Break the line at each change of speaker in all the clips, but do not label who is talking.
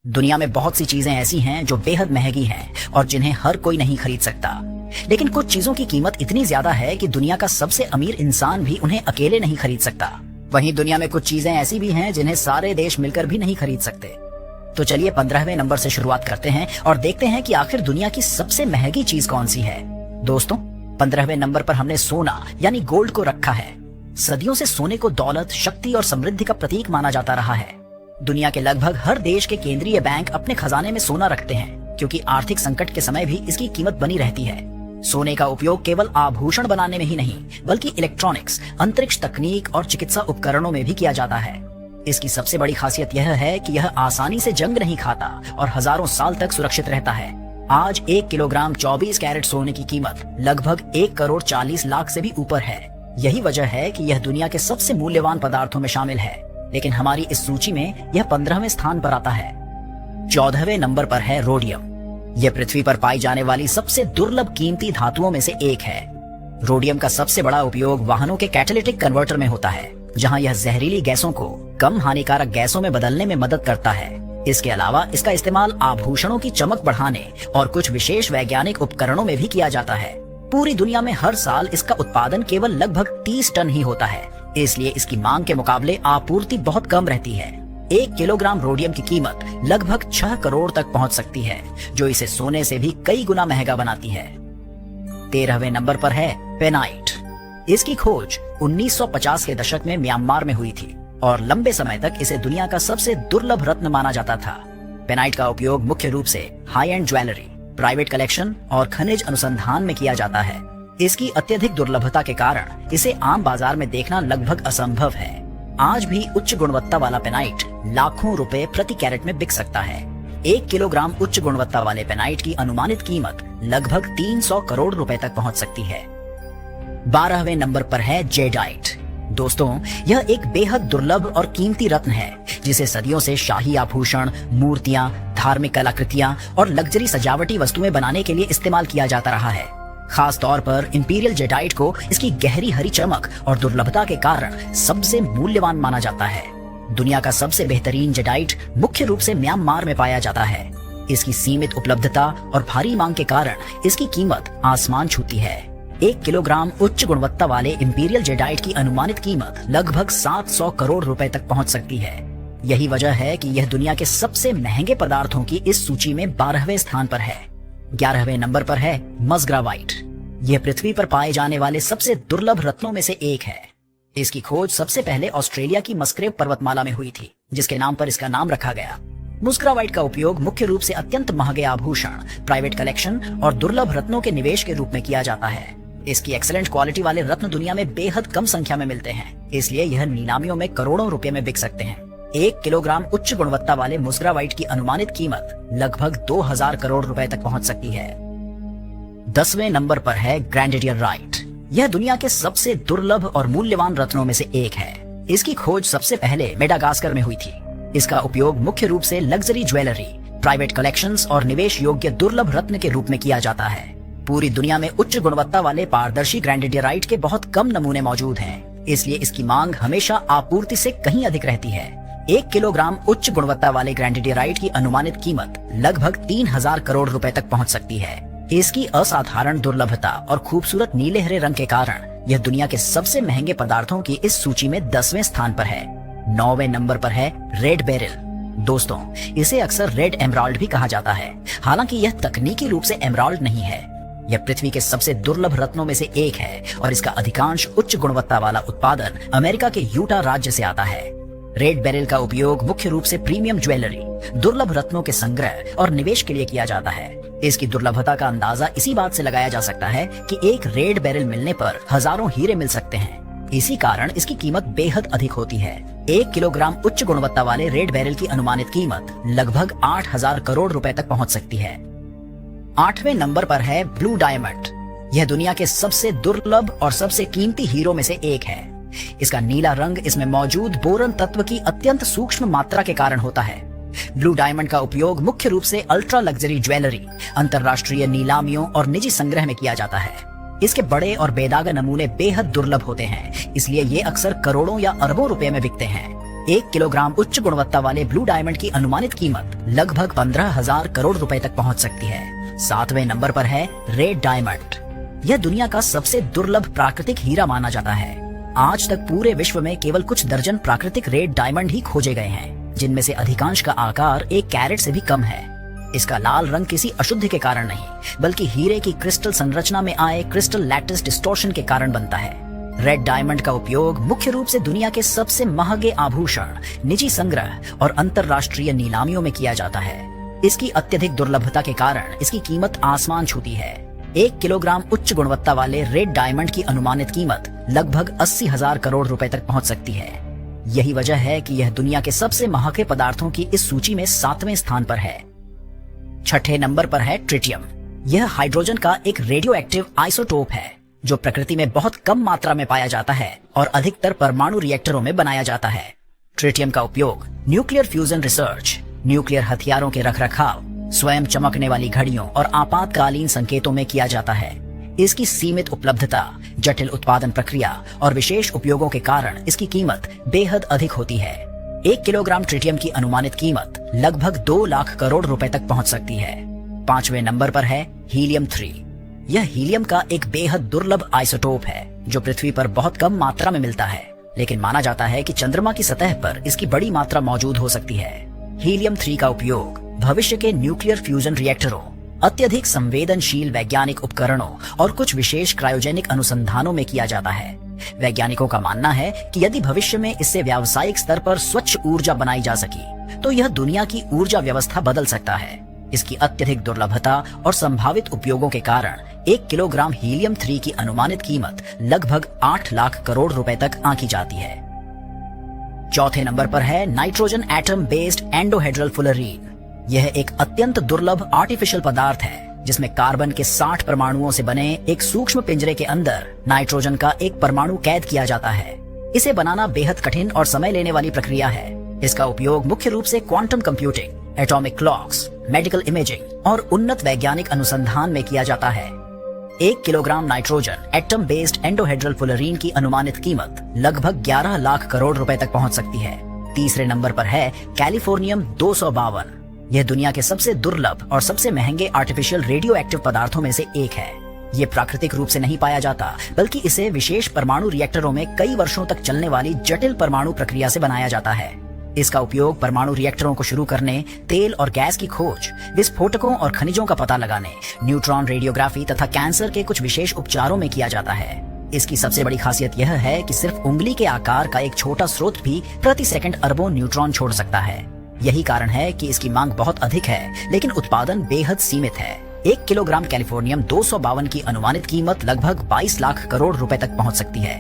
दुनिया में बहुत सी चीजें ऐसी हैं जो बेहद महंगी हैं और जिन्हें हर कोई नहीं खरीद सकता। लेकिन कुछ चीजों की कीमत इतनी ज्यादा है कि दुनिया का सबसे अमीर इंसान भी उन्हें अकेले नहीं खरीद सकता। वहीं दुनिया में कुछ चीजें ऐसी भी हैं जिन्हें सारे देश मिलकर भी नहीं खरीद सकते। तो चलिए 15वें नंबर से शुरुआत करते हैं और देखते हैं कि आखिर दुनिया की सबसे महंगी चीज कौन सी है। दोस्तों, 15वें नंबर पर हमने सोना यानी गोल्ड को रखा है। सदियों से सोने को दौलत, शक्ति और समृद्धि का प्रतीक माना जाता रहा है। दुनिया के लगभग हर देश के केंद्रीय बैंक अपने खजाने में सोना रखते हैं क्योंकि आर्थिक संकट के समय भी इसकी कीमत बनी रहती है। सोने का उपयोग केवल आभूषण बनाने में ही नहीं बल्कि इलेक्ट्रॉनिक्स, अंतरिक्ष तकनीक और चिकित्सा उपकरणों में भी किया जाता है। इसकी सबसे बड़ी खासियत यह है कि यह आसानी से जंग नहीं खाता और हजारों साल तक सुरक्षित रहता है। आज 1 किलोग्राम 24 कैरेट सोने की कीमत लगभग 1 करोड़ 40 लाख से भी ऊपर है। यही वजह है कि यह दुनिया के सबसे मूल्यवान पदार्थों में शामिल है। लेकिन हमारी इस सूची में यह 15वें स्थान पर आता है। 14वें नंबर पर है रोडियम। यह पृथ्वी पर पाई जाने वाली सबसे दुर्लभ कीमती धातुओं में से एक है। रोडियम का सबसे बड़ा उपयोग वाहनों के कैटालिटिक कन्वर्टर में होता है, जहां यह जहरीली गैसों को कम हानिकारक गैसों में बदलने में मदद करता है। इसके अलावा इसका इस्तेमाल आभूषणों की चमक बढ़ाने और कुछ विशेष वैज्ञानिक उपकरणों में भी किया जाता है। पूरी दुनिया में हर साल इसका उत्पादन केवल लगभग 30 टन ही होता है, इसलिए इसकी मांग के मुकाबले आपूर्ति बहुत कम रहती है। 1 किलोग्राम रोडियम की कीमत लगभग 6 करोड़ तक पहुंच सकती है, जो इसे सोने से भी कई गुना महंगा बनाती है। 13वें नंबर पर है पेनाइट। इसकी खोज 1950 के दशक में म्यांमार में हुई थी और लंबे समय तक इसे दुनिया का सबसे दुर्लभ रत्न माना जाता था। पेनाइट का उपयोग मुख्य रूप से high and jewellery, private collection और खनिज अनुसंधान में किया जाता है। इसकी अत्यधिक दुर्लभता के कारण इसे आम बाजार में देखना लगभग असंभव है। आज भी उच्च गुणवत्ता वाला पेनाइट लाखों रुपए प्रति कैरेट में बिक सकता है। 1 किलोग्राम उच्च गुणवत्ता वाले पेनाइट की अनुमानित कीमत लगभग 300 करोड़ रुपए तक पहुंच सकती है। 12वें नंबर पर है जेडाइट। दोस्तों, यह एक बेहद दुर्लभ और कीमती रत्न है जिसे सदियों से शाही आभूषण, मूर्तियां, धार्मिक कलाकृतियां और लग्जरी सजावटी वस्तुएं बनाने के लिए इस्तेमाल किया जाता रहा है। खास तौर पर इंपीरियल जेडाइट को इसकी गहरी हरी चमक और दुर्लभता के कारण सबसे मूल्यवान माना जाता है। दुनिया का सबसे बेहतरीन जेडाइट मुख्य रूप से म्यांमार में पाया जाता है। इसकी सीमित उपलब्धता और भारी मांग के कारण इसकी कीमत आसमान छूती है। 1 किलोग्राम उच्च गुणवत्ता वाले इंपीरियल जेडाइट की अनुमानित कीमत लगभग 700 करोड़ रुपए तक पहुंच सकती है। यही वजह है कि यह दुनिया के सबसे महंगे पदार्थों की इस सूची में 12वें स्थान पर है। 11वें नंबर पर है मस्ग्रावाइट। यह पृथ्वी पर पाए जाने वाले सबसे दुर्लभ रत्नों में से एक है। इसकी खोज सबसे पहले ऑस्ट्रेलिया की मस्क्रेव पर्वतमाला में हुई थी, जिसके नाम पर इसका नाम रखा गया। मस्ग्रावाइट का उपयोग मुख्य रूप से अत्यंत महंगे आभूषण, प्राइवेट कलेक्शन और दुर्लभ रत्नों के निवेश के रूप में किया जाता है। इसकी एक्सीलेंट क्वालिटी वाले रत्न दुनिया में बेहद कम संख्या में मिलते हैं, इसलिए यह नीलामियों में करोड़ों रुपए में बिक सकते हैं। 1 किलोग्राम उच्च गुणवत्ता वाले मस्ग्रावाइट की अनुमानित कीमत लगभग 2000 करोड़ रुपए तक पहुंच सकती है। 10वें नंबर पर है ग्रैंडियराइट। यह दुनिया के सबसे दुर्लभ और मूल्यवान रत्नों में से एक है। इसकी खोज सबसे पहले मेडागास्कर में हुई थी। इसका उपयोग मुख्य रूप से लग्जरी ज्वेलरी, प्राइवेट कलेक्शंस और निवेश योग्य दुर्लभ रत्न के रूप में किया जाता है। पूरी दुनिया में उच्च गुणवत्ता वाले पारदर्शी ग्रैंडियराइट के बहुत कम नमूने मौजूद हैं, इसलिए इसकी मांग हमेशा आपूर्ति से कहीं अधिक रहती है। 1 किलोग्राम उच्च गुणवत्ता वाले ग्रैंडियराइट की अनुमानित कीमत लगभग 3000 करोड़ रुपए तक पहुंच सकती है। इसकी असाधारण दुर्लभता और खूबसूरत नीले हरे रंग के कारण यह दुनिया के सबसे महंगे पदार्थों की इस सूची में 10वें स्थान पर है। 9वें नंबर पर है रेड बेरिल। दोस्तों, इसे अक्सर रेड एमराल्ड भी कहा जाता है, हालांकि यह तकनीकी रूप से एमराल्ड नहीं है। यह पृथ्वी के सबसे दुर्लभ रत्नों में से एक है और इसका अधिकांश उच्च गुणवत्ता वाला उत्पादन अमेरिका के यूटा राज्य से आता है। रेड बेरिल का उपयोग मुख्य रूप से प्रीमियम ज्वेलरी, दुर्लभ रत्नों के संग्रह और निवेश के लिए किया जाता है। इसकी दुर्लभता का अंदाजा इसी बात से लगाया जा सकता है कि एक रेड बेरिल मिलने पर हजारों हीरे मिल सकते हैं। इसी कारण इसकी कीमत बेहद अधिक होती है। 1 किलोग्राम उच्च गुणवत्ता वाले रेड बेरिल की अनुमानित कीमत लगभग 8000 करोड़ रुपए तक पहुंच सकती है। 8वें नंबर पर है ब्लू डायमंड। यह दुनिया के सबसे दुर्लभ और सबसे कीमती हीरो में से एक है। इसका नीला रंग इसमें मौजूद बोरन तत्व की अत्यंत सूक्ष्म मात्रा के कारण होता है। ब्लू डायमंड का उपयोग मुख्य रूप से अल्ट्रा लग्जरी ज्वेलरी, अंतरराष्ट्रीय नीलामियों और निजी संग्रह में किया जाता है। इसके बड़े और बेदागा नमूने बेहद दुर्लभ होते हैं, इसलिए ये अक्सर करोड़ों या अरबों रुपए में बिकते हैं। 1 किलोग्राम उच्च गुणवत्ता वाले ब्लू डायमंड की अनुमानित कीमत लगभग 15,000 करोड़ रुपए तक पहुंच सकती है। 7वें नंबर पर है रेड डायमंड। यह दुनिया का सबसे दुर्लभ प्राकृतिक हीरा माना जाता है। आज तक पूरे विश्व में केवल कुछ दर्जन प्राकृतिक रेड डायमंड ही खोजे गए हैं, जिनमें से अधिकांश का आकार 1 कैरेट से भी कम है। इसका लाल रंग किसी अशुद्धि के कारण नहीं, बल्कि हीरे की क्रिस्टल संरचना में आए क्रिस्टल लैटिस डिस्टॉर्शन के कारण बनता है। रेड डायमंड का उपयोग मुख्य रूप से दुनिया के सबसे महंगे आभूषण, निजी संग्रह और अंतरराष्ट्रीय नीलामियों में किया जाता है। इसकी अत्यधिक दुर्लभता के कारण इसकी कीमत आसमान छूती है। 1 किलोग्राम उच्च गुणवत्ता वाले रेड डायमंड की अनुमानित कीमत लगभग 80,000 करोड़ रुपए तक पहुंच सकती है। यही वजह है कि यह दुनिया के सबसे महंगे पदार्थों की इस सूची में 7वें स्थान पर है। 6ठे नंबर पर है ट्रिटियम। यह हाइड्रोजन का एक रेडियो एक्टिव आइसोटोप है जो प्रकृति में बहुत कम मात्रा में पाया जाता है और अधिकतर परमाणु रिएक्टरों में बनाया जाता है। ट्रिटियम का उपयोग न्यूक्लियर फ्यूजन रिसर्च, न्यूक्लियर हथियारों के रखरखाव, स्वयं चमकने वाली घड़ियों और आपातकालीन संकेतों में किया जाता है। इसकी सीमित उपलब्धता, जटिल उत्पादन प्रक्रिया और विशेष उपयोगों के कारण इसकी कीमत बेहद अधिक होती है। 1 किलोग्राम ट्रिटियम की अनुमानित कीमत लगभग 2 लाख करोड़ रुपए तक पहुंच सकती है। 5वें नंबर पर है हीलियम 3। यह हीलियम का एक बेहद दुर्लभ आइसोटोप है जो पृथ्वी पर बहुत कम मात्रा में मिलता है, लेकिन माना जाता है कि चंद्रमा की सतह पर इसकी बड़ी मात्रा मौजूद हो सकती है। हीलियम 3 का उपयोग भविष्य के न्यूक्लियर फ्यूजन रिएक्टरों, अत्यधिक संवेदनशील वैज्ञानिक उपकरणों और कुछ विशेष क्रायोजेनिक अनुसंधानों में किया जाता है। वैज्ञानिकों का मानना है कि यदि भविष्य में इससे व्यावसायिक स्तर पर स्वच्छ ऊर्जा बनाई जा सकी तो यह दुनिया की ऊर्जा व्यवस्था बदल सकता है। इसकी अत्यधिक दुर्लभता और संभावित उपयोगों के कारण 1 किलोग्राम हीलियम 3 की अनुमानित कीमत लगभग 8 लाख करोड़ रुपए तक आंकी जाती है। 4थे नंबर पर है nitrogen atom based endohedral fullerene. यह एक अत्यंत दुर्लभ आर्टिफिशियल पदार्थ है जिसमें कार्बन के 60 परमाणुओं से बने एक सूक्ष्म पिंजरे के अंदर नाइट्रोजन का एक परमाणु कैद किया जाता है। इसे बनाना बेहद कठिन और समय लेने वाली प्रक्रिया है। इसका उपयोग मुख्य रूप से quantum computing, atomic clocks, medical imaging और उन्नत वैज्ञानिक अनुसंधान में किया जाता है। 1 kilogram nitrogen atom based endohedral fullerene की अनुमानित कीमत लगभग 11 लाख करोड़ रुपए तक पहुंच सकती है। 3रे नंबर पर है कैलिफोर्नियम 252। यह दुनिया के सबसे दुर्लभ और सबसे महंगे आर्टिफिशियल रेडियो एक्टिव पदार्थों में से एक है। ये प्राकृतिक रूप से नहीं पाया जाता, बल्कि इसे विशेष परमाणु रिएक्टरों में कई वर्षों तक चलने वाली जटिल परमाणु प्रक्रिया से बनाया जाता है। इसका उपयोग परमाणु रिएक्टरों को शुरू करने, तेल और गैस की खोज, विस्फोटकों और खनिजों का पता लगाने, न्यूट्रॉन रेडियोग्राफी तथा कैंसर के कुछ विशेष उपचारों में किया जाता है। इसकी सबसे बड़ी खासियत यह है कि सिर्फ उंगली के आकार का एक छोटा स्रोत भी प्रति सेकंड अरबों न्यूट्रॉन छोड़ सकता है। यही कारण है कि इसकी मांग बहुत अधिक है, लेकिन उत्पादन बेहद सीमित है। 1 किलोग्राम कैलिफोर्नियम 252 की अनुमानित कीमत लगभग 22 लाख करोड़ रुपए तक पहुंच सकती है।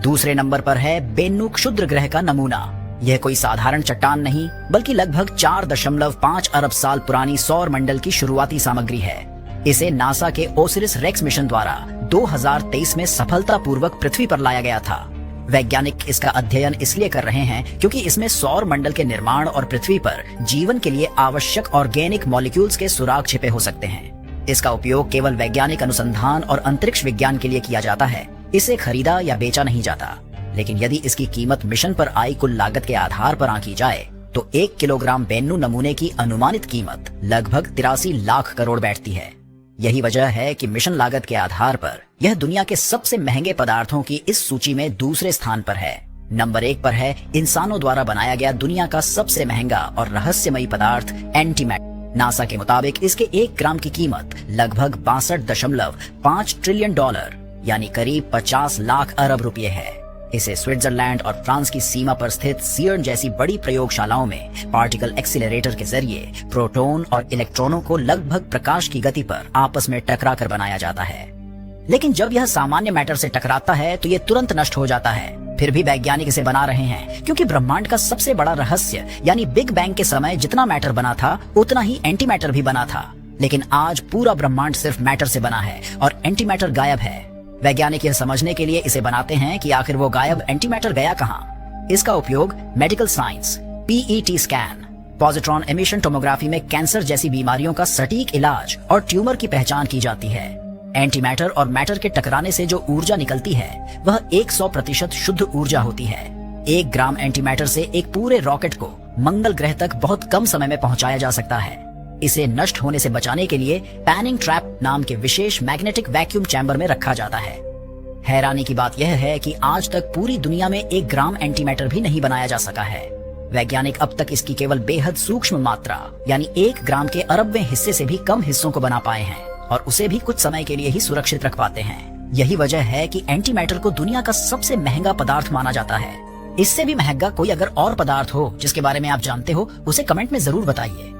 2रे नंबर पर है बेन्नु क्षुद्र ग्रह का नमूना। यह कोई साधारण चट्टान नहीं, बल्कि लगभग 4.5 अरब साल पुरानी सौर मंडल की शुरुआती सामग्री है। इसे नासा के ओसिरिस रेक्स मिशन द्वारा 2023 में सफलतापूर्वक पृथ्वी पर लाया गया था। वैज्ञानिक इसका अध्ययन इसलिए कर रहे हैं क्योंकि इसमें सौर मंडल के निर्माण और पृथ्वी पर जीवन के लिए आवश्यक ऑर्गेनिक मॉलिक्यूल्स के सुराग छिपे हो सकते हैं। इसका उपयोग केवल वैज्ञानिक अनुसंधान और अंतरिक्ष विज्ञान के लिए किया जाता है। इसे खरीदा या बेचा नहीं जाता। लेकिन यदि इसकी कीमत मिशन पर आई कुल लागत के आधार पर आंकी जाए तो 1 किलोग्राम बेन्नु नमूने की अनुमानित कीमत लगभग 83 लाख करोड़ बैठती है। यही वजह है कि मिशन लागत के आधार पर यह दुनिया के सबसे महंगे पदार्थों की इस सूची में 2रे स्थान पर है। नंबर 1 पर है इंसानों द्वारा बनाया गया दुनिया का सबसे महंगा और रहस्यमयी पदार्थ एंटीमैटर। नासा के मुताबिक इसके 1 ग्राम की कीमत लगभग 62.5 ट्रिलियन डॉलर यानी करीब 50 लाख अरब रुपए है। इसे स्विट्जरलैंड और फ्रांस की सीमा पर स्थित सीएर्न जैसी बड़ी प्रयोगशालाओं में पार्टिकल एक्सीलरेटर के जरिए प्रोटॉन और इलेक्ट्रॉनों को लगभग प्रकाश की गति पर आपस में टकरा कर बनाया जाता है। लेकिन जब यह सामान्य मैटर से टकराता है तो यह तुरंत नष्ट हो जाता है। फिर भी वैज्ञानिक इसे बना रहे हैं क्योंकि ब्रह्मांड का सबसे बड़ा रहस्य यानी बिग बैंग के समय जितना मैटर बना था उतना ही एंटी मैटर भी बना था। लेकिन आज पूरा ब्रह्मांड सिर्फ मैटर से बना है और एंटी मैटर गायब है। वैज्ञानिक यह समझने के लिए इसे बनाते हैं कि आखिर वो गायब एंटी मैटर गया कहाँ। इसका उपयोग medical science, PET scan, positron emission tomography में कैंसर जैसी बीमारियों का सटीक इलाज और ट्यूमर की पहचान की जाती है। एंटी मैटर और मैटर के टकराने से जो ऊर्जा निकलती है वह 100% शुद्ध ऊर्जा होती है। 1 ग्राम एंटीमैटर से एक पूरे रॉकेट को मंगल ग्रह तक बहुत कम समय में पहुंचाया जा सकता है। इसे नष्ट होने से बचाने के लिए पैनिंग ट्रैप नाम के विशेष मैग्नेटिक वैक्यूम चैम्बर में रखा जाता है। हैरानी की बात यह है कि आज तक पूरी दुनिया में 1 ग्राम एंटीमैटर भी नहीं बनाया जा सका है। वैज्ञानिक अब तक इसकी केवल बेहद सूक्ष्म मात्रा यानी 1 ग्राम के अरबवें हिस्से से भी कम हिस्सों को बना पाए हैं और उसे भी कुछ समय के लिए ही सुरक्षित रख पाते हैं। यही वजह है कि एंटीमैटर को दुनिया का सबसे महंगा पदार्थ माना जाता है। इससे भी महंगा कोई अगर और पदार्थ हो जिसके बारे में आप जानते हो, उसे कमेंट में जरूर बताइए।